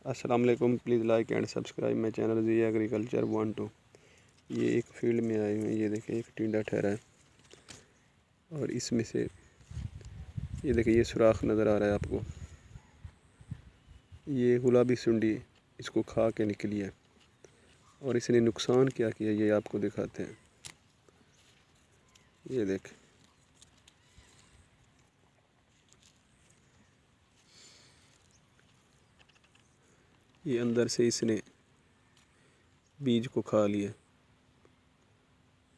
السلام علیکم، please like and subscribe my channel Zee agriculture 1-2۔ یہ ایک فیلڈ میں آئے ہوئے ہیں، یہ دیکھیں ایک ٹینڈا ٹھہرا ہے اور اس میں سے یہ دیکھیں یہ سوراخ نظر آ رہا ہے آپ کو۔ یہ گلابی سنڈی اس کو کھا کے نکلی ہے اور اس نے نقصان کیا کیا یہ آپ کو دکھاتے ہیں۔ یہ دیکھ یہ اندر سے اس نے بیج کو کھا لیا،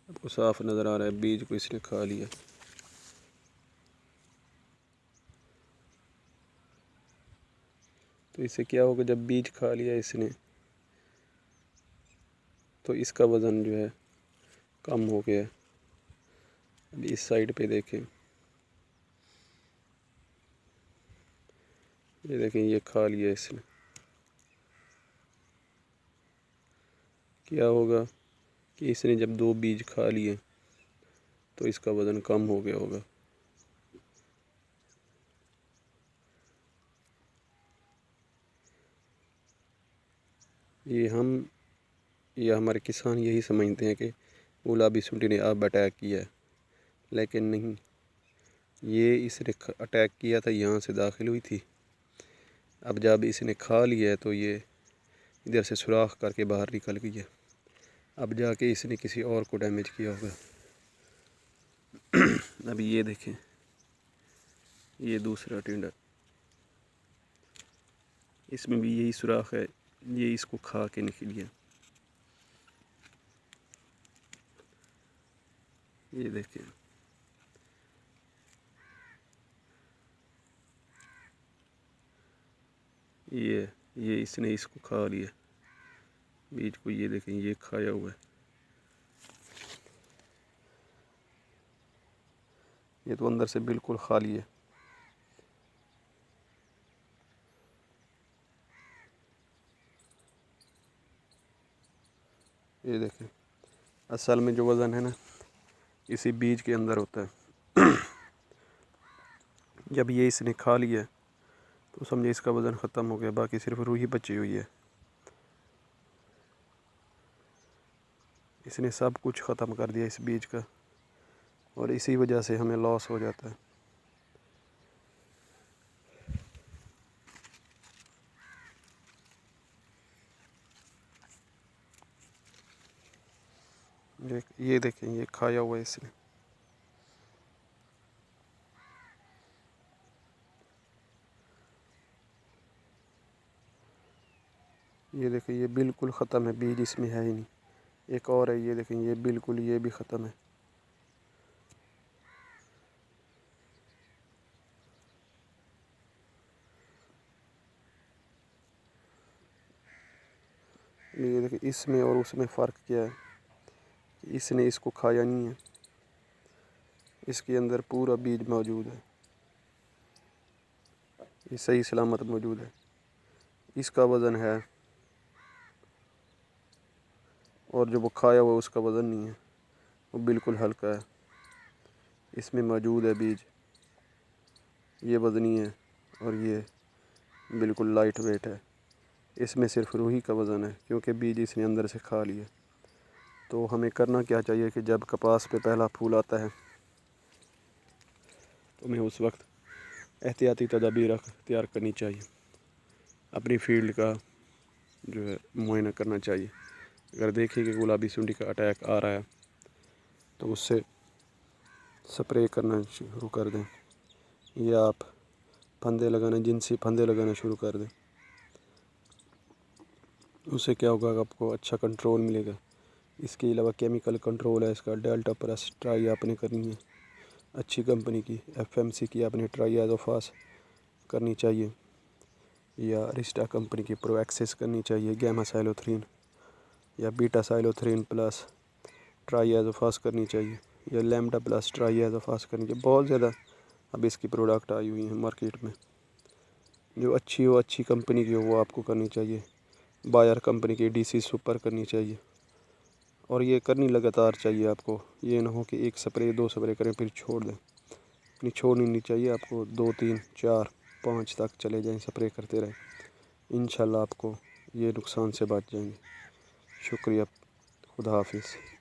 آپ کو صاف نظر آ رہا ہے بیج کو اس نے کھا لیا۔ تو اس سے کیا ہوگا، جب بیج کھا لیا اس نے تو اس کا وزن جو ہے کم ہو گیا۔ اب اس سائڈ پہ دیکھیں، یہ دیکھیں یہ کھا لیا اس نے۔ کیا ہوگا کہ اس نے جب 2 بیج کھا لیے تو اس کا وزن کم ہو گیا ہوگا۔ یہ ہمارے کسان یہی سمجھتے ہیں کہ گلابی سنڈی نے اب اٹیک کیا ہے، لیکن نہیں، یہ اس نے اٹیک کیا تھا یہاں سے داخل ہوئی تھی۔ اب جب اس نے کھا لیا ہے تو یہ ادھر سے سوراخ کر کے باہر نکل گئی ہے، اب جا کے اس نے کسی اور کو ڈیمیج کیا ہوگا۔ اب یہ دیکھیں یہ دوسرا ٹینڈا، اس میں بھی یہی سوراخ ہے، یہ اس کو کھا کے نکلی ہے۔ یہ دیکھیں یہ اس نے اس کو کھا لیا بیج کو، یہ دیکھیں یہ کھایا ہوا ہے۔ یہ تو اندر سے بالکل خالی ہے۔ یہ دیکھیں اصل میں جو وزن ہے نا اسی بیج کے اندر ہوتا ہے۔ جب یہ اس نے کھا لیا تو سمجھے اس کا وزن ختم ہو گیا، باقی صرف روح ہی بچی ہوئی ہے۔ اس نے سب کچھ ختم کر دیا اس بیج کا، اور اسی وجہ سے ہمیں لاس ہو جاتا ہے۔ یہ دیکھیں یہ کھایا ہوا ہے اس نے۔ یہ دیکھیں یہ بالکل ختم ہے، بیج اس میں ہے ہی نہیں۔ ایک اور ہے، یہ دیکھیں یہ بالکل یہ بھی ختم ہے۔ یہ دیکھیں اس میں اور اس میں فرق کیا ہے، اس نے اس کو کھایا نہیں ہے، اس کے اندر پورا بیج موجود ہے، یہ صحیح سلامت موجود ہے۔ اس کا وزن ہے اور جو وہ کھایا ہوا اس کا وزن نہیں ہے، وہ بالکل ہلکا ہے۔ اس میں موجود ہے بیج، یہ وزنی ہے اور یہ بالکل لائٹ ویٹ ہے۔ اس میں صرف روحی کا وزن ہے، کیونکہ بیج اس نے اندر سے کھا لیا۔ تو ہمیں کرنا کیا چاہیے کہ جب کپاس پہ پہلا پھول آتا ہے تو ہمیں اس وقت احتیاطی تدابیر اختیار کرنی چاہیے، اپنی فیلڈ کا جو ہے معائنہ کرنا چاہیے۔ اگر دیکھیں کہ گلابی سنڈی کا اٹیک آ رہا ہے تو اس سے سپرے کرنا شروع کر دیں، یا آپ پھندے لگانا، جنسی پھندے لگانا شروع کر دیں۔ اس سے کیا ہوگا، آپ کو اچھا کنٹرول ملے گا۔ اس کے علاوہ کیمیکل کنٹرول ہے، اس کا ڈیلٹا پلس ٹرائی آپ نے کرنی ہے، اچھی کمپنی کی FMC کی آپ نے ٹرائی ایزوفاس کرنی چاہیے، یا ریسٹا کمپنی کی پرو ایکسس کرنی چاہیے، گیما سائلوتھرین یا بیٹا سائلوتھرین پلس ٹرائی ایزوفاس کرنی چاہیے، یا لیمڈا پلس ٹرائی ایزوفاس کرنی چاہیے۔ بہت زیادہ اب اس کی پروڈکٹ آئی ہوئی ہیں مارکیٹ میں، جو اچھی ہو، اچھی کمپنی کی ہو، وہ آپ کو کرنی چاہیے۔ بائر کمپنی کی DC سپر کرنی چاہیے، اور یہ کرنی لگاتار چاہیے آپ کو۔ یہ نہ ہو کہ 1 سپرے 2 سپرے کریں پھر چھوڑ دیں، نہیں چھوڑنی نہیں چاہیے آپ کو، 2 3 4 5 تک چلے جائیں، سپرے کرتے رہیں۔ انشاءاللہ آپ کو یہ نقصان سے بچ جائیں گے۔ شکریہ، خدا حافظ۔